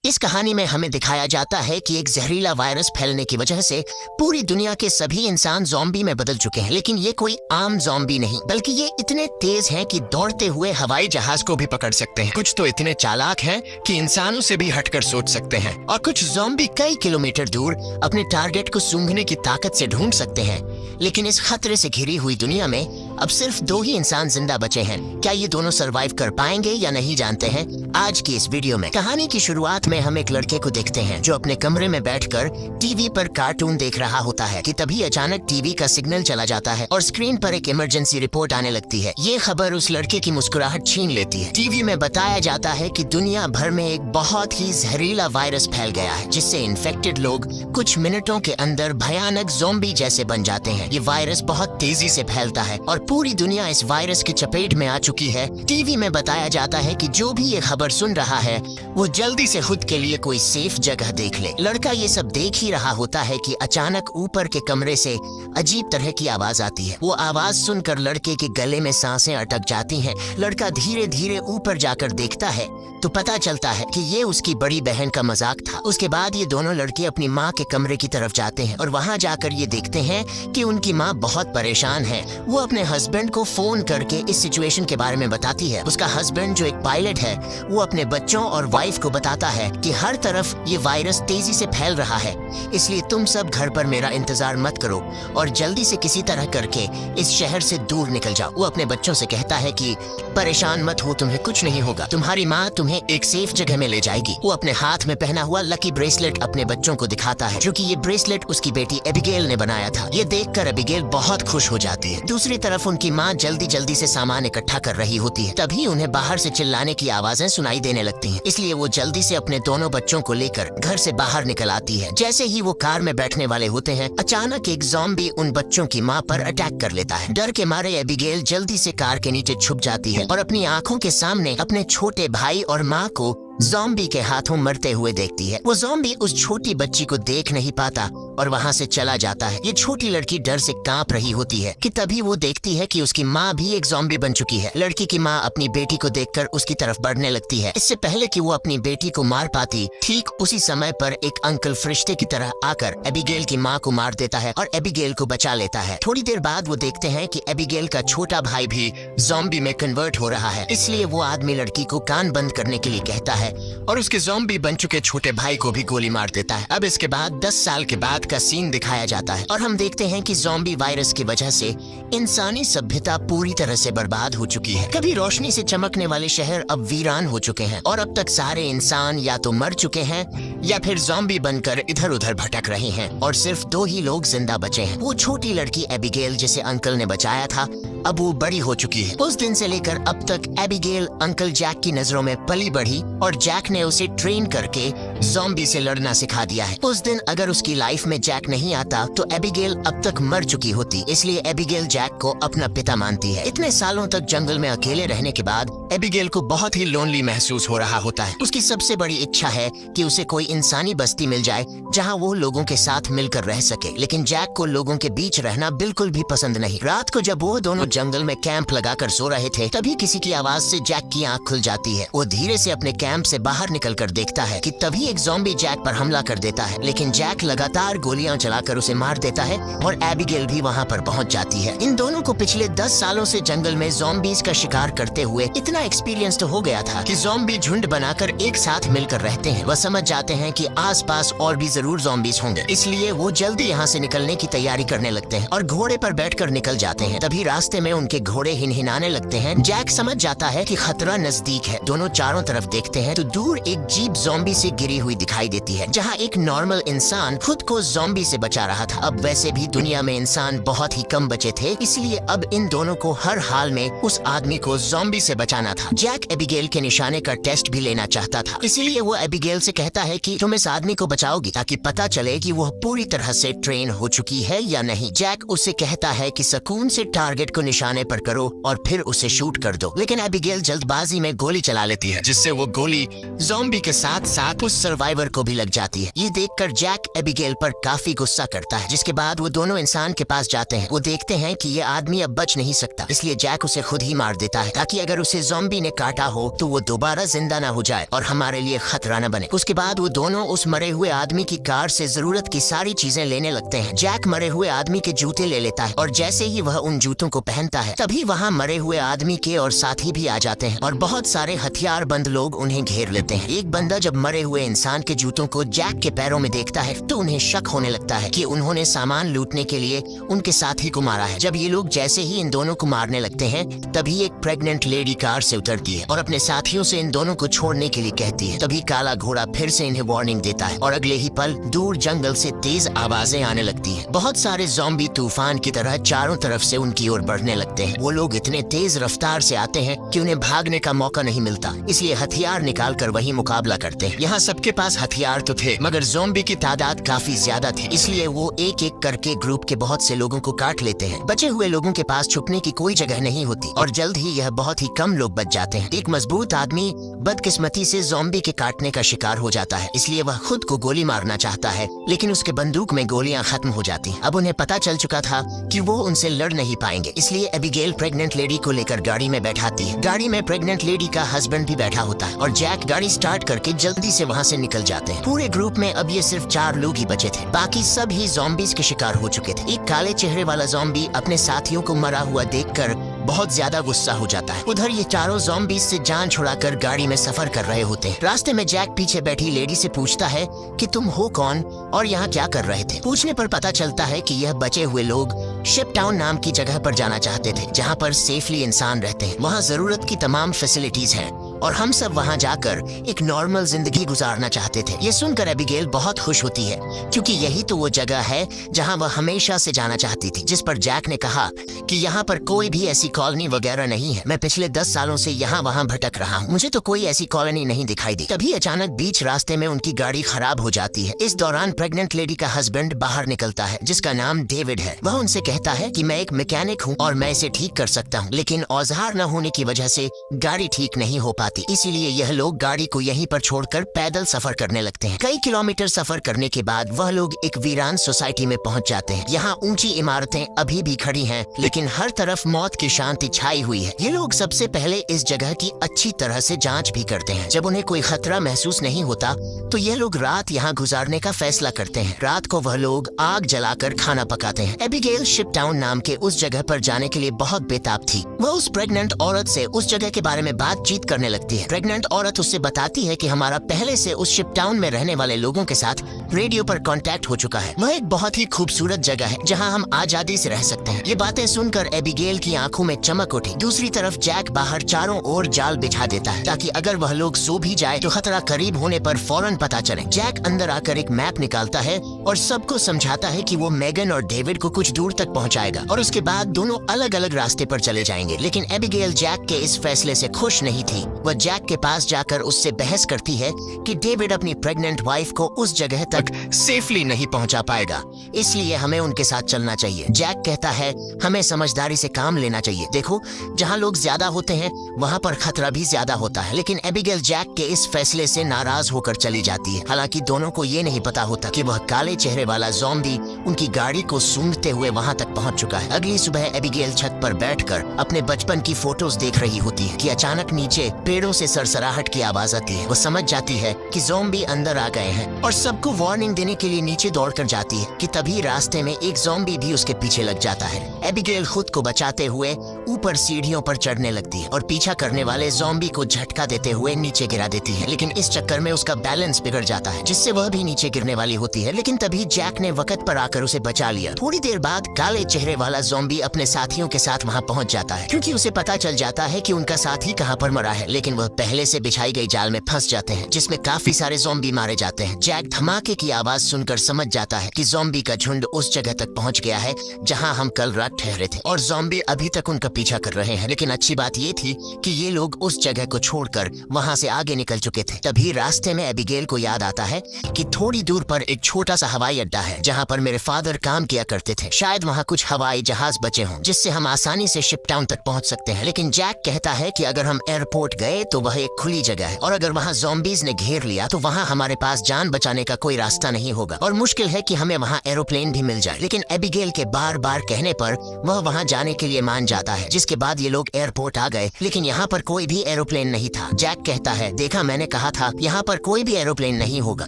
इस कहानी में हमें दिखाया जाता है कि एक जहरीला वायरस फैलने की वजह से पूरी दुनिया के सभी इंसान ज़ॉम्बी में बदल चुके हैं। लेकिन ये कोई आम ज़ॉम्बी नहीं, बल्कि ये इतने तेज हैं कि दौड़ते हुए हवाई जहाज को भी पकड़ सकते हैं। कुछ तो इतने चालाक हैं कि इंसानों से भी हटकर सोच सकते हैं, और कुछ ज़ॉम्बी कई किलोमीटर दूर अपने टारगेट को सूंघने की ताकत से ढूंढ सकते हैं। लेकिन इस खतरे से घिरी हुई दुनिया में अब सिर्फ 2 ही इंसान जिंदा बचे हैं। क्या ये दोनों सरवाइव कर पाएंगे या नहीं, जानते हैं आज की इस वीडियो में। कहानी की शुरुआत में हम एक लड़के को देखते हैं जो अपने कमरे में बैठकर टीवी पर कार्टून देख रहा होता है कि तभी अचानक टीवी का सिग्नल चला जाता है और स्क्रीन पर एक इमरजेंसी रिपोर्ट आने लगती है। ये खबर उस लड़के की मुस्कुराहट छीन लेती है। टीवी में बताया जाता है कि दुनिया भर में एक बहुत ही जहरीला वायरस फैल गया है, जिससे इन्फेक्टेड लोग कुछ मिनटों के अंदर भयानक ज़ॉम्बी जैसे बन जाते हैं। ये वायरस बहुत तेजी से फैलता है और पूरी दुनिया इस वायरस की चपेट में आ चुकी है। टीवी में बताया जाता है कि जो भी ये खबर सुन रहा है वो जल्दी से खुद के लिए कोई सेफ जगह देख ले। लड़का ये सब देख ही रहा होता है कि अचानक ऊपर के कमरे से अजीब तरह की आवाज आती है। वो आवाज सुनकर लड़के के गले में सांसें अटक जाती हैं। लड़का धीरे धीरे ऊपर जाकर देखता है तो पता चलता है कि ये उसकी बड़ी बहन का मजाक था। उसके बाद ये दोनों लड़के अपनी माँ के कमरे की तरफ जाते हैं और वहाँ जाकर ये देखते हैं कि उनकी माँ बहुत परेशान है। वो अपने हस्बैंड को फोन करके इस सिचुएशन के बारे में बताती है। उसका हस्बैंड जो एक पायलट है, वो अपने बच्चों और वाइफ को बताता है कि हर तरफ ये वायरस तेजी से फैल रहा है, इसलिए तुम सब घर पर मेरा इंतजार मत करो और जल्दी से किसी तरह करके इस शहर से दूर निकल जाओ। वो अपने बच्चों से कहता है कि परेशान मत हो, तुम्हें कुछ नहीं होगा, तुम्हारी माँ तुम्हें एक सेफ जगह में ले जाएगी। वो अपने हाथ में पहना हुआ लकी ब्रेसलेट अपने बच्चों को दिखाता है, जो कि ये ब्रेसलेट उसकी बेटी एबिगेल ने बनाया था। ये देखकर एबिगेल बहुत खुश हो जाती है। दूसरी तरफ उनकी माँ जल्दी जल्दी से सामान इकट्ठा कर रही होती है। तभी उन्हें बाहर से चिल्लाने की आवाजें सुनाई देने लगती हैं, इसलिए वो जल्दी से अपने दोनों बच्चों को लेकर घर से बाहर निकल आती है। जैसे ही वो कार में बैठने वाले होते हैं, अचानक एक ज़ॉम्बी उन बच्चों की माँ पर अटैक कर लेता है। डर के मारे एबिगेल जल्दी से कार के नीचे छुप जाती है और अपनी आंखों के सामने अपने छोटे भाई और माँ को ज़ॉम्बी के हाथों मरते हुए देखती है। वो ज़ॉम्बी उस छोटी बच्ची को देख नहीं पाता और वहाँ से चला जाता है। ये छोटी लड़की डर से कांप रही होती है कि तभी वो देखती है कि उसकी माँ भी एक ज़ॉम्बी बन चुकी है। लड़की की माँ अपनी बेटी को देखकर उसकी तरफ बढ़ने लगती है। इससे पहले कि वो अपनी बेटी को मार पाती, ठीक उसी समय पर एक अंकल फरिश्ते की तरह आकर एबिगेल की माँ को मार देता है और एबिगेल को बचा लेता है। थोड़ी देर बाद वो देखते हैं कि एबिगेल का छोटा भाई भी ज़ॉम्बी में कन्वर्ट हो रहा है, इसलिए वो आदमी लड़की को कान बंद करने के लिए कहता है और उसके ज़ॉम्बी बन चुके छोटे भाई को भी गोली मार देता है। अब इसके बाद 10 साल के बाद का सीन दिखाया जाता है और हम देखते हैं कि ज़ॉम्बी वायरस की वजह से इंसानी सभ्यता पूरी तरह से बर्बाद हो चुकी है। कभी रोशनी से चमकने वाले शहर अब वीरान हो चुके हैं और अब तक सारे इंसान या तो मर चुके हैं या फिर ज़ॉम्बी बनकर इधर उधर भटक रहे हैं और सिर्फ 2 ही लोग जिंदा बचे हैं। वो छोटी लड़की एबिगेल जिसे अंकल ने बचाया था, अब वो बड़ी हो चुकी है। उस दिन से लेकर अब तक एबिगेल अंकल जैक की नजरों में पली बढ़ी और जैक ने उसे ट्रेन करके ज़ॉम्बी से लड़ना सिखा दिया है। उस दिन अगर उसकी लाइफ में जैक नहीं आता तो एबिगेल अब तक मर चुकी होती, इसलिए एबिगेल जैक को अपना पिता मानती है। इतने सालों तक जंगल में अकेले रहने के बाद एबिगेल को बहुत ही लोनली महसूस हो रहा होता है। उसकी सबसे बड़ी इच्छा है कि उसे कोई इंसानी बस्ती मिल जाए जहाँ वो लोगों के साथ मिलकर रह सके, लेकिन जैक को लोगों के बीच रहना बिल्कुल भी पसंद नहीं। रात को जब वो दोनों जंगल में कैंप लगाकर सो रहे थे, तभी किसी की आवाज से जैक की आंख खुल जाती है। वो धीरे से अपने कैंप से बाहर निकलकर देखता है कि तभी एक ज़ॉम्बी जैक पर हमला कर देता है, लेकिन जैक लगातार गोलियां चलाकर उसे मार देता है और एबिगेल भी वहां पर पहुंच जाती है। इन दोनों को पिछले 10 सालों से जंगल में ज़ॉम्बीज का शिकार करते हुए इतना एक्सपीरियंस तो हो गया था कि ज़ॉम्बी झुंड बनाकर एक साथ मिलकर रहते हैं। वह समझ जाते हैं कि आसपास और भी जरूर ज़ॉम्बीज होंगे, इसलिए वो जल्दी यहाँ से निकलने की तैयारी करने लगते हैं और घोड़े पर बैठकर निकल जाते हैं। तभी रास्ते में उनके घोड़े हिनहिनाने लगते हैं। जैक समझ जाता है कि खतरा नजदीक है। दोनों चारों तरफ देखते हैं तो दूर एक जीप ज़ॉम्बी से गिरी हुई दिखाई देती है, जहाँ एक नॉर्मल इंसान खुद को ज़ॉम्बी से बचा रहा था। अब वैसे भी दुनिया में इंसान बहुत ही कम बचे थे, इसलिए अब इन दोनों को हर हाल में उस आदमी को ज़ॉम्बी से बचाना था। जैक एबिगेल के निशाने का टेस्ट भी लेना चाहता था, इसीलिए वो एबिगेल से कहता है कि तुम इस आदमी को बचाओगी ताकि पता चले कि वह पूरी तरह से ट्रेन हो चुकी है या नहीं। जैक उससे कहता है कि सुकून से टारगेट को निशाने पर करो और फिर उसे शूट कर दो, लेकिन एबिगेल जल्दबाजी में गोली चला लेती है, जिससे वो गोली ज़ॉम्बी के साथ साथ उस सर्वाइवर को भी लग जाती है। ये देखकर जैक एबिगेल पर काफी गुस्सा करता है, जिसके बाद वो दोनों इंसान के पास जाते हैं। वो देखते हैं कि ये आदमी अब बच नहीं सकता, इसलिए जैक उसे खुद ही मार देता है ताकि अगर उसे ज़ॉम्बी ने काटा हो तो वो दोबारा जिंदा ना हो जाए और हमारे लिए खतरा न बने। उसके बाद वो दोनों उस मरे हुए आदमी की कार से जरूरत की सारी चीजें लेने लगते हैं। जैक मरे हुए आदमी के जूते ले लेता है और जैसे ही वह उन जूतों को पहनता है तभी वहाँ मरे हुए आदमी के और साथी भी आ जाते हैं और बहुत सारे हथियार बंद लोग उन्हें घेर लेते हैं। एक बंदा जब मरे हुए इंसान के जूतों को जैक के पैरों में देखता है तो उन्हें शक होने लगता है कि उन्होंने सामान लूटने के लिए उनके साथी को मारा है। जब ये लोग जैसे ही इन दोनों को मारने लगते हैं तभी एक प्रेग्नेंट लेडी कार से उतरती है और अपने साथियों से इन दोनों को छोड़ने के लिए कहती है। तभी काला घोड़ा फिर से इन्हें वार्निंग देता है और अगले ही पल दूर जंगल से तेज आवाजें आने लगती हैं। बहुत सारे ज़ॉम्बी तूफान की तरह चारों तरफ से उनकी ओर बढ़ने लगते हैं। वो लोग इतने तेज रफ्तार से आते हैं कि उन्हें भागने का मौका नहीं मिलता, इसलिए हथियार निकाल कर वही मुकाबला करते हैं। यहाँ सबके पास हथियार तो थे मगर ज़ॉम्बी की तादाद काफी ज्यादा थी, इसलिए वो एक एक करके ग्रुप के बहुत से लोगों को काट लेते हैं। बचे हुए लोगों के पास छुपने की कोई जगह नहीं होती और जल्द ही यह बहुत ही कम लोग बच जाते हैं। एक मजबूत आदमी बदकिस्मती से ज़ॉम्बी के काटने का शिकार हो जाता है, इसलिए वह खुद को गोली मारना चाहता है लेकिन उसके बंदूक में गोलियां खत्म हो जाती हैं। अब उन्हें पता चल चुका था कि वो उनसे लड़ नहीं पाएंगे, इसलिए एबिगेल प्रेग्नेंट लेडी को लेकर गाड़ी में बैठाती है। गाड़ी में प्रेग्नेंट लेडी का हस्बैंड भी बैठा होता है और जैक गाड़ी स्टार्ट करके जल्दी से वहाँ से निकल जाते हैं। पूरे ग्रुप में अब ये सिर्फ 4 लोग ही बचे थे, बाकी सब ही ज़ॉम्बीज के शिकार हो चुके थे। एक काले चेहरे वाला ज़ॉम्बी अपने साथियों को मरा हुआ देखकर बहुत ज्यादा गुस्सा हो जाता है। उधर ये चारों ज़ॉम्बीज से जान छुड़ाकर गाड़ी में सफर कर रहे होते हैं। रास्ते में जैक पीछे बैठी लेडी से पूछता है कि तुम हो कौन और यहाँ क्या कर रहे थे। पूछने पर पता चलता है कि यह बचे हुए लोग शिप टाउन नाम की जगह पर जाना चाहते थे जहाँ पर सेफली इंसान रहते हैं। वहाँ जरूरत की तमाम फैसिलिटीज हैं और हम सब वहाँ जाकर एक नॉर्मल जिंदगी गुजारना चाहते थे। ये सुनकर एबिगेल बहुत खुश होती है क्योंकि यही तो वो जगह है जहाँ वह हमेशा से जाना चाहती थी। जिस पर जैक ने कहा कि यहाँ पर कोई भी ऐसी कॉलोनी वगैरह नहीं है, मैं पिछले 10 सालों से यहाँ वहाँ भटक रहा हूँ, मुझे तो कोई ऐसी कॉलोनी नहीं दिखाई दी। तभी अचानक बीच रास्ते में उनकी गाड़ी खराब हो जाती है। इस दौरान प्रेग्नेंट लेडी का हस्बैंड बाहर निकलता है जिसका नाम डेविड है। वह उनसे कहता है कि मैं एक मैकेनिक हूँ और मैं इसे ठीक कर सकता हूँ, लेकिन औजार न होने की वजह से गाड़ी ठीक नहीं हो पाती, इसीलिए यह लोग गाड़ी को यहीं पर छोड़कर पैदल सफर करने लगते हैं। कई किलोमीटर सफर करने के बाद वह लोग एक वीरान सोसाइटी में पहुंच जाते हैं। यहाँ ऊंची इमारतें अभी भी खड़ी हैं, लेकिन हर तरफ मौत की शांति छाई हुई है। ये लोग सबसे पहले इस जगह की अच्छी तरह से जांच भी करते हैं। जब उन्हें कोई खतरा महसूस नहीं होता तो ये लोग रात यहाँ गुजारने का फैसला करते हैं। रात को वह लोग आग जलाकर खाना पकाते हैं। एबिगेल शिप टाउन नाम के उस जगह पर जाने के लिए बहुत बेताब थी। वह उस प्रेग्नेंट औरत से उस जगह के बारे में बातचीत करने लगती है। प्रेग्नेंट औरत उससे बताती है कि हमारा पहले से उस शिप टाउन में रहने वाले लोगों के साथ रेडियो पर कांटेक्ट हो चुका है। वह एक बहुत ही खूबसूरत जगह है जहां हम आजादी से रह सकते हैं। ये बातें सुनकर एबिगेल की आंखों में चमक उठी। दूसरी तरफ जैक बाहर चारों ओर जाल बिछा देता है ताकि अगर वह लोग सो भी जाए तो खतरा करीब होने पर फौरन पता चले। जैक अंदर आकर एक मैप निकालता है और सबको समझाता है कि वो मेगन और डेविड को कुछ दूर तक पहुंचाएगा और उसके बाद दोनों अलग अलग रास्ते पर चले जाएंगे। लेकिन एबिगेल जैक के इस फैसले से खुश नहीं थी। वह जैक के पास जाकर उससे बहस करती है कि डेविड अपनी प्रेग्नेंट वाइफ को उस जगह तक सेफली नहीं पहुंचा पाएगा, इसलिए हमें उनके साथ चलना चाहिए। जैक कहता है हमें समझदारी से काम लेना चाहिए। देखो, जहां लोग ज्यादा होते हैं वहां पर खतरा भी ज्यादा होता है। लेकिन एबिगेल जैक के इस फैसले से नाराज होकर चली जाती है। हालांकि दोनों को ये नहीं पता होता कि वह काले चेहरे वाला ज़ॉम्बी उनकी गाड़ी को सूंघते हुए वहां तक पहुंच चुका है। अगली सुबह एबिगेल छत पर बैठकर अपने बचपन की फोटोज देख रही होती है कि अचानक नीचे पेड़ों से सरसराहट की आवाज आती है। वो समझ जाती है कि ज़ॉम्बी अंदर आ गए हैं और सबको वार्निंग देने के लिए नीचे दौड़कर जाती है कि तभी रास्ते में एक ज़ॉम्बी भी उसके पीछे लग जाता है। एबिगेल खुद को बचाते हुए ऊपर सीढ़ियों पर चढ़ने लगती है और पीछा करने वाले ज़ॉम्बी को झटका देते हुए नीचे गिरा देती है। लेकिन इस चक्कर में उसका बैलेंस बिगड़ जाता है जिससे वह भी नीचे गिरने वाली होती है। लेकिन तभी जैक ने वक्त पर आकर उसे बचा लिया। थोड़ी देर बाद काले चेहरे वाला ज़ॉम्बी अपने साथियों के साथ वहाँ पहुँच जाता है क्योंकि उसे पता चल जाता है कि उनका साथी कहाँ पर मरा है। लेकिन वह पहले से बिछाई गई जाल में फंस जाते हैं जिसमें काफी सारे ज़ॉम्बी मारे जाते हैं। जैक धमाके की आवाज सुनकर समझ जाता है कि ज़ॉम्बी का झुंड उस जगह तक पहुंच गया है जहां हम कल रात ठहरे थे और ज़ॉम्बी अभी तक उनका पीछा कर रहे हैं। लेकिन अच्छी बात ये थी कि ये लोग उस जगह को छोड़कर वहां से आगे निकल चुके थे। तभी रास्ते में एबिगेल को याद आता है कि थोड़ी दूर पर एक छोटा सा हवाई अड्डा है जहाँ पर मेरे फादर काम किया करते थे। शायद वहाँ कुछ हवाई जहाज बचे हों जिससे हम आसानी से शिप टाउन तक पहुँच सकते हैं। लेकिन जैक कहता है कि अगर हम एयरपोर्ट गए तो वह एक खुली जगह है और अगर वहाँ ज़ॉम्बीज ने घेर लिया तो वहाँ हमारे पास जान बचाने का कोई रास्ता नहीं होगा और मुश्किल है कि हमें वहाँ एरोप्लेन भी मिल जाए। लेकिन एबिगेल के बार बार कहने पर वह वहाँ जाने के लिए मान जाता है, जिसके बाद ये लोग एयरपोर्ट आ गए। लेकिन यहाँ पर कोई भी एरोप्लेन नहीं था। जैक कहता है, देखा, मैंने कहा था यहाँ पर कोई भी एरोप्लेन नहीं होगा।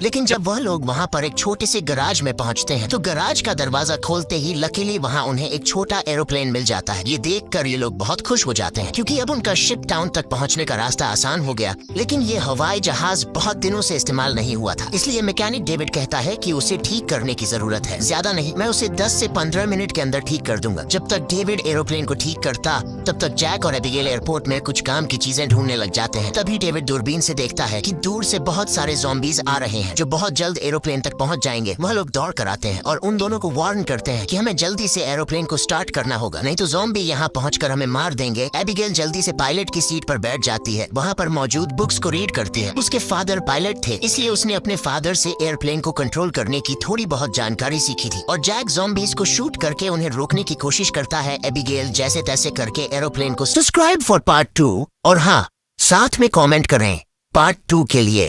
लेकिन जब वह लोग वहाँ पर एक छोटे से गराज में पहुँचते हैं तो गराज का दरवाजा खोलते ही लकीली वहाँ उन्हें एक छोटा एरोप्लेन मिल जाता है। ये देखकर ये लोग बहुत खुश हो जाते हैं क्योंकि अब उनका शिप टाउन तक पहुँचने का रास्ता आसान हो गया। लेकिन ये हवाई जहाज बहुत दिनों से इस्तेमाल नहीं हुआ था, इसलिए मैकेनिक डेविड कहता है कि उसे ठीक करने की जरूरत है। ज्यादा नहीं, मैं उसे 10 से 15 मिनट के अंदर ठीक कर दूंगा। जब तक डेविड एरोप्लेन को ठीक करता तब तक जैक और एबिगेल एयरपोर्ट में कुछ काम की चीजें ढूंढने लग जाते हैं। तभी डेविड दूरबीन से देखता है कि दूर से बहुत सारे ज़ॉम्बीज आ रहे हैं जो बहुत जल्द एरोप्लेन तक पहुंच जाएंगे। वह लोग दौड़ कर आते हैं और उन दोनों को वार्न करते हैं कि हमें जल्दी से एरोप्लेन को स्टार्ट करना होगा, नहीं तो ज़ॉम्बी यहाँ पहुंचकर हमें मार देंगे। एबिगेल जल्दी से पायलट की सीट पर बैठ जाती है। वहाँ पर मौजूद बुक्स को रीड करती है। उसके फादर पायलट थे, इसलिए उसने अपने फादर से एयरप्लेन को कंट्रोल करने की थोड़ी बहुत जानकारी सीखी थी और जैक ज़ॉम्बीज को शूट करके उन्हें रोकने की कोशिश करता है। एबिगेल जैसे तैसे करके एरोप्लेन को सब्सक्राइब फॉर पार्ट 2 और हाँ, साथ में कमेंट करें पार्ट 2 के लिए।